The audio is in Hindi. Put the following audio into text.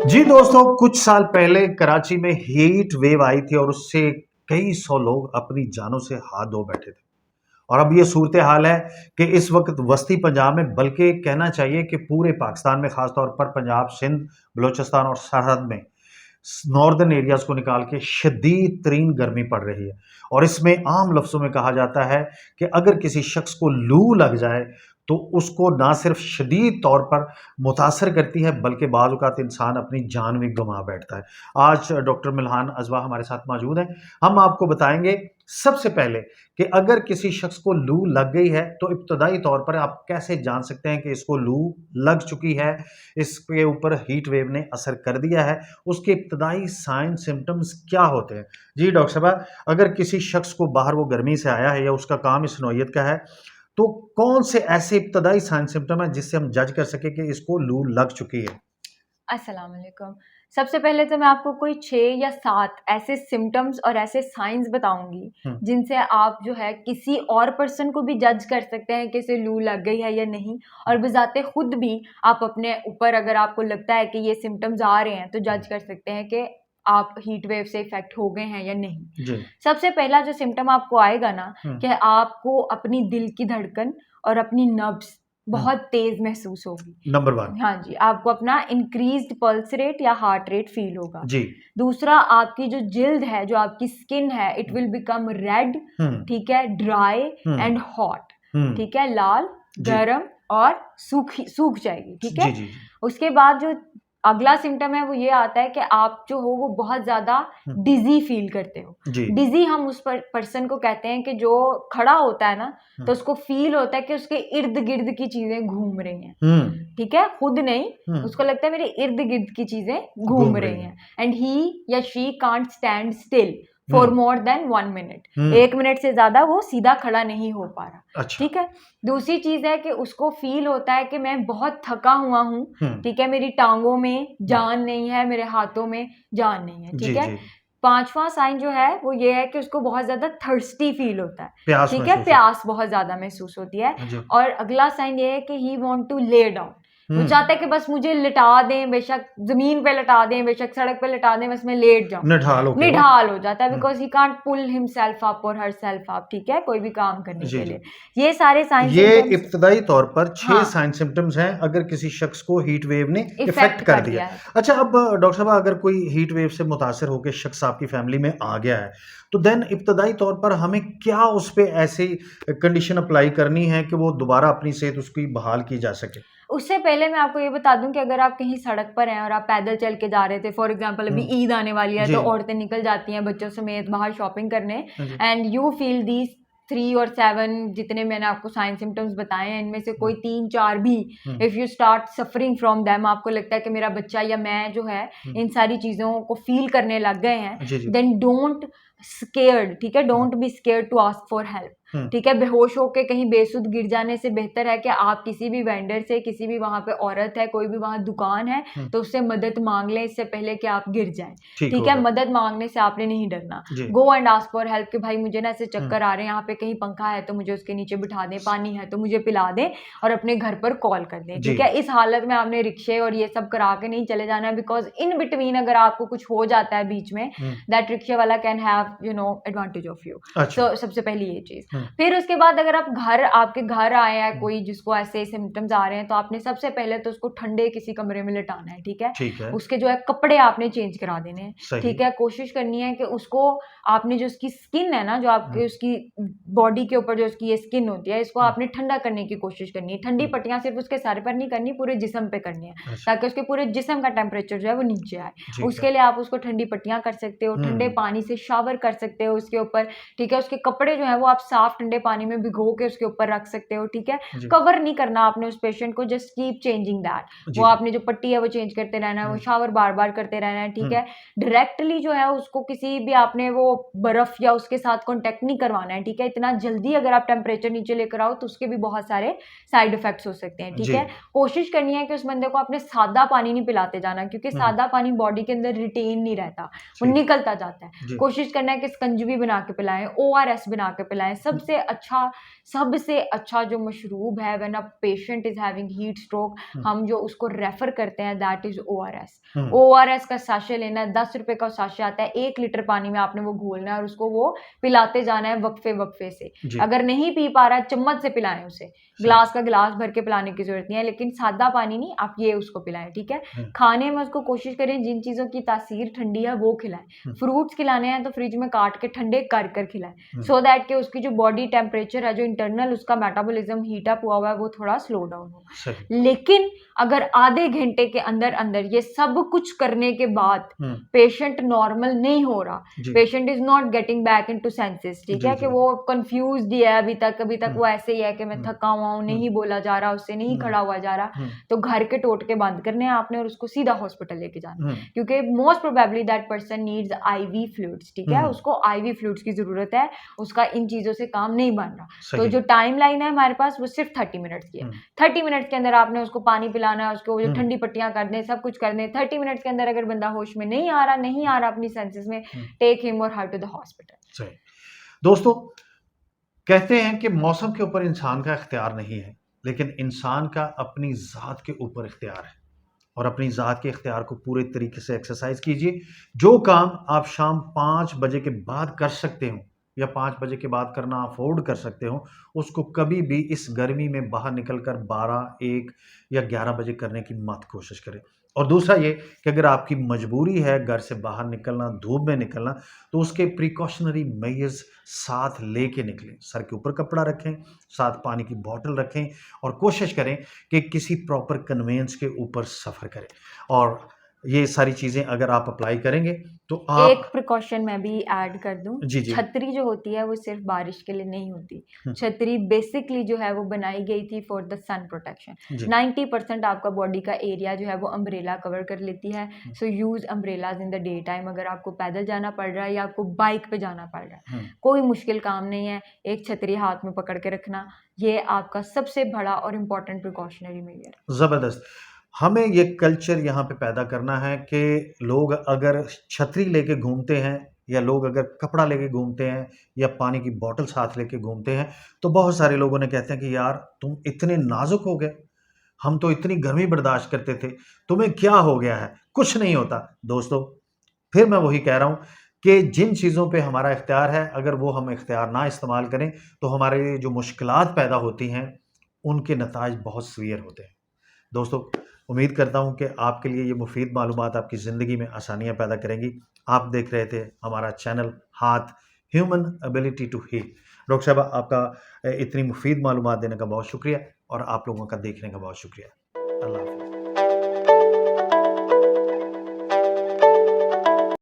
जी दोस्तों, कुछ साल पहले कराची में हीट वेव आई थी और उससे कई सौ लोग अपनी जानों से हाथ धो बैठे थे। और अब ये सूरत हाल है कि इस वक्त वस्ती पंजाब में, बल्कि कहना चाहिए कि पूरे पाकिस्तान में, खासतौर पर पंजाब, सिंध, बलोचिस्तान और सरहद में नॉर्दर्न एरियाज को निकाल के शदीद तरीन गर्मी पड़ रही है। और इसमें आम लफ्ज़ों में कहा जाता है कि अगर किसी शख्स को लू लग जाए तो उसको ना सिर्फ शदीद तौर पर मुतासर करती है, बल्कि बाज़ औक़ात इंसान अपनी जान भी गंवा बैठता है। आज डॉक्टर मिल्हान अज़वा हमारे साथ मौजूद हैं। हम आपको बताएंगे सबसे पहले कि अगर किसी शख्स को लू लग गई है तो इब्तदाई तौर पर आप कैसे जान सकते हैं कि इसको लू लग चुकी है, इसके ऊपर हीट वेव ने असर कर दिया है, उसके इब्तदाई साइन सिम्टम्स क्या होते हैं। जी डॉक्टर साहब, अगर किसी शख्स को बाहर वो गर्मी से आया है या उसका काम इस नौइयत का है, तो कौन से ऐसे इब्तदाई साइन सिम्टम है जिससे हम जज कर सके कि इसको लू लग चुकी है? अस्सलाम वालेकुम। सबसे पहले तो मैं आपको कोई 6 या 7 ऐसे सिम्टम्स और ऐसे साइंस बताऊंगी जिनसे आप जो है किसी और पर्सन को भी जज कर सकते हैं कि इसे लू लग गई है या नहीं, और बजाते खुद भी आप अपने ऊपर, अगर आपको लगता है कि ये सिम्टम्स आ रहे हैं, तो जज कर सकते हैं कि आप हीट वेव से इफेक्ट हो गए हैं या नहीं। जी। सबसे पहला जो सिम्टम आपको आएगा ना, कि आपको अपनी दिल की धड़कन और अपनी नब्ज बहुत तेज महसूस होगी। नंबर 1। हाँ जी, आपको अपना इंक्रीज्ड पल्स रेट या हार्ट रेट फील होगा। जी। दूसरा, आपकी जो जिल्द है, जो आपकी स्किन है, इट विल बिकम रेड, ठीक है, ड्राई एंड हॉट, ठीक है, लाल, गरम और सूख जाएगी, ठीक है। जी। उसके बाद जो अगला सिम्टम है वो ये आता है कि आप जो हो वो बहुत ज्यादा डिजी फील करते हो। डिजी हम उस पर्सन को कहते हैं कि जो खड़ा होता है ना, तो उसको फील होता है कि उसके इर्द गिर्द की चीजें घूम रही हैं, ठीक है, खुद नहीं, उसको लगता है मेरे इर्द गिर्द की चीजें घूम रही हैं। एंड ही या she can't stand still for more than 1 minute. 1 minute से ज्यादा वो सीधा खड़ा नहीं हो पा रहा। अच्छा। ठीक है। दूसरी चीज है कि उसको फील होता है कि मैं बहुत थका हुआ हूँ, ठीक है, मेरी टांगों में जान नहीं है, मेरे हाथों में जान नहीं है, ठीक है। पांचवा साइन जो है वो ये है कि उसको बहुत ज्यादा थर्स्टी फील होता है, ठीक है, प्यास बहुत ज्यादा महसूस होती है। और अगला साइन ये है कि he want to lay down, वो चाहता है कि बस मुझे लिटा दें, बेशक जमीन पे लिटा दें, बेशक सड़क पे लिटा दें, बस मैं लेट जाऊं। निढाल हो जाता है, because he can't pull himself up और हरसेल्फ अप, ठीक है, कोई भी काम करने के लिए। ये सारे साइन ये इब्तदाई तौर पर 6 साइन सिम्टम्स हैं अगर किसी शख्स को हीट वेव ने इफेक्ट कर दिया। अच्छा, अब डॉक्टर साहब, अगर कोई हीट वेव से मुतासर होकर शख्स आपकी फैमिली में आ गया है, तो देन इब्तदाई तौर पर हमें क्या उस पर ऐसी कंडीशन अप्लाई करनी है कि वो दोबारा अपनी सेहत उसकी बहाल की जा सके? उससे पहले मैं आपको ये बता दूं कि अगर आप कहीं सड़क पर हैं और आप पैदल चल के जा रहे थे, फॉर एग्जांपल अभी ईद आने वाली है, तो औरतें निकल जाती हैं बच्चों समेत बाहर शॉपिंग करने, एंड यू फील दीज 3 और 7 जितने मैंने आपको साइन सिम्टम्स बताए हैं, इनमें से कोई 3-4 भी, if you start suffering from them, आपको लगता है कि मेरा बच्चा या मैं जो है इन सारी चीजों को फील करने लग गए हैं, देन डोंट स्केयर्ड, ठीक है, don't be scared to ask for help, ठीक है। बेहोश होके कहीं बेसुध गिर जाने से बेहतर है कि आप किसी भी वेंडर से, किसी भी वहां पे औरत है, कोई भी वहां दुकान है, तो उससे मदद मांग लें इससे पहले कि आप गिर जाएं, ठीक है। मदद मांगने से आपने नहीं डरना, go and ask for help कि भाई मुझे ना ऐसे चक्कर आ रहे हैं, यहाँ पे कहीं पंखा है तो मुझे उसके नीचे बिठा दें, पानी है तो मुझे पिला दें, और अपने घर पर कॉल कर दें, ठीक है। इस हालत में आपने रिक्शे और ये सब करा के नहीं चले जाना है, बिकॉज इन बिटवीन अगर आपको कुछ हो जाता है बीच में, दैट रिक्शे वाला can have advantage of you. So सबसे पहली ये चीज। फिर उसके बाद अगर आपके घर आए हैं कोई जिसको ऐसे सिम्टम्स आ रहे हैं, तो आपने सबसे पहले तो उसको ठंडे किसी कमरे में लिटाना है, ठीक है। उसके जो है कपड़े आपने चेंज करा देने हैं, ठीक है। कोशिश करनी है कि उसको, आपने जो उसकी स्किन है ना, जो आपके उसकी बॉडी के ऊपर जो उसकी ये स्किन होती है, इसको आपने ठंडा करने की कोशिश करनी है। ठंडी पट्टियां सिर्फ उसके सर पर नहीं करनी, पूरे जिस्म पे करनी है, ताकि उसके पूरे जिस्म का टेम्परेचर जो है वो नीचे आए। उसके लिए आप उसको ठंडी पट्टियां कर सकते हो, ठंडे पानी से शावर कर सकते हो उसके ऊपर, ठीक है। उसके कपड़े जो है वो आप साफ ठंडे पानी में भिगो के उसके ऊपर रख सकते हो, ठीक है। कवर नहीं करना आपने उस पेशेंट को, जस्ट कीप चेंजिंग दैट, वो आपने जो पट्टी है वो चेंज करते रहना है, वो शावर बार बार करते रहना है, ठीक है। डायरेक्टली जो है उसको किसी भी आपने वो बर्फ या उसके साथ कॉन्टेक्ट नहीं करवाना है, ठीक है। इतना जल्दी अगर आप टेम्परेचर नीचे लेकर आओ तो उसके भी बहुत सारे साइड इफेक्ट्स हो सकते हैं, ठीक है। कोशिश करनी है कि उस बंदे को आपने सादा पानी नहीं पिलाते जाना, क्योंकि सादा पानी बॉडी के अंदर रिटेन नहीं रहता, वो निकलता जाता है। कोशिश करनी कहना है कि स्कंजवी बना के पिलाएं, ORS बना के पिलाएं। सबसे अच्छा जो मशरूब है when a patient is having heat stroke, हम जो उसको रेफर करते हैं दैट इज ORS। ORS का साशे लेना है, 10 रुपए का साशे आता है, 1 लीटर पानी में आपने वो घोलना है और उसको वो पिलाते जाना है वक्फे से। अगर नहीं पी पा रहा है चम्मच से पिलाएं उसे, ग्लास का गिलास भर के पिलाने की जरूरत नहीं है, लेकिन सादा पानी नहीं, आप ये उसको पिलाएं, ठीक है। खाने में उसको कोशिश करें जिन चीजों की तासीर ठंडी है वो खिलाएं। फ्रूट्स खिलाने हैं तो फ्रिज में काट के ठंडे कर खिलाएं, सो दैट कि उसकी जो बॉडी टेम्परेचर है, जो इंटरनल उसका मेटाबॉलिज्म हीट अप हुआ हुआ है, वो थोड़ा स्लो डाउन हो। लेकिन अगर आधे घंटे के अंदर अंदर ये सब कुछ करने के बाद पेशेंट नॉर्मल नहीं हो रहा, patient is not getting back into senses, ठीक है, कि वो कंफ्यूज्ड ही है अभी तक वो ऐसे ही है कि मैं थका हुआ हूँ, नहीं बोला जा रहा, उससे नहीं खड़ा हुआ जा रहा, तो घर के टोटके बंद करने हैं आपने और उसको सीधा हॉस्पिटल लेके जाना, क्योंकि most probably that person needs IV fluids, ठीक है, उसको IV फ्लूइड्स की जरूरत है, उसका इन चीजों से काम नहीं बन रहा। तो जो टाइम लाइन है हमारे पास वो सिर्फ 30 मिनट्स की है। 30 मिनट्स के अंदर आपने उसको पानी पिलाना है, उसको जो ठंडी पट्टियां कर दें, सब कुछ कर दें। 30 मिनट्स के अंदर अगर बंदा होश में नहीं आ रहा अपनी सेंसेस में, टेक हिम और हर टू द हॉस्पिटल। सही। दोस्तों, कहते हैं कि मौसम के ऊपर इंसान का इख्तियार नहीं है, लेकिन इंसान का अपनी ज़ात के ऊपर इख्तियार है, और अपनी ज़ात के इख्तियार को पूरे तरीके से एक्सरसाइज कीजिए। जो काम आप शाम 5 बजे के बाद कर सकते हो या 5 बजे के बाद करना अफोर्ड कर सकते हो, उसको कभी भी इस गर्मी में बाहर निकलकर 12, 1 या 11 बजे करने की मत कोशिश करें। और दूसरा ये कि अगर आपकी मजबूरी है घर से बाहर निकलना, धूप में निकलना, तो उसके प्रिकॉशनरी मेजर्स साथ लेके निकलें। सर के ऊपर कपड़ा रखें, साथ पानी की बोतल रखें, और कोशिश करें कि किसी प्रॉपर कन्वेंस के ऊपर सफ़र करें। और ये सारी चीज़ें अगर आप अप्लाई करेंगे तो आप एक प्रिकॉशन मैं भी ऐड कर दूं, जी। छतरी जो होती है वो सिर्फ बारिश के लिए नहीं होती। छतरी बेसिकली जो है वो बनाई गई थी फॉर द सन प्रोटेक्शन। 90% आपका बॉडी का एरिया जो है वो अम्ब्रेला कवर कर लेती है। So use umbrellas in the day time. अगर आपको पैदल जाना पड़ रहा है या आपको बाइक पे जाना पड़ रहा है, कोई मुश्किल काम नहीं है, एक छतरी हाथ में पकड़ के रखना, ये आपका सबसे बड़ा और इम्पोर्टेंट प्रिकॉशनरी मेजर है। ज़बरदस्त। हमें ये कल्चर यहाँ पे पैदा करना है कि लोग अगर छतरी लेके घूमते हैं या लोग अगर कपड़ा लेके घूमते हैं या पानी की बोतल साथ लेके घूमते हैं, तो बहुत सारे लोगों ने कहते हैं कि यार तुम इतने नाजुक हो गए, हम तो इतनी गर्मी बर्दाश्त करते थे, तुम्हें क्या हो गया है? कुछ नहीं होता। दोस्तों, फिर मैं वही कह रहा हूँ कि जिन चीज़ों पे हमारा इख्तियार है, अगर वो हम इख्तियार ना इस्तेमाल करें तो हमारे लिए जो मुश्किलात पैदा होती हैं उनके नताइज बहुत सीवियर होते हैं। दोस्तों, उम्मीद करता हूँ कि आपके लिए ये मुफीद मालूमात आपकी ज़िंदगी में आसानियाँ पैदा करेंगी। आप देख रहे थे हमारा चैनल हाथ, human ability to heal. Doctor साहब, आपका इतनी मुफीद मालूमात देने का बहुत शुक्रिया, और आप लोगों का देखने का बहुत शुक्रिया। अल्लाह हाफ़िज़।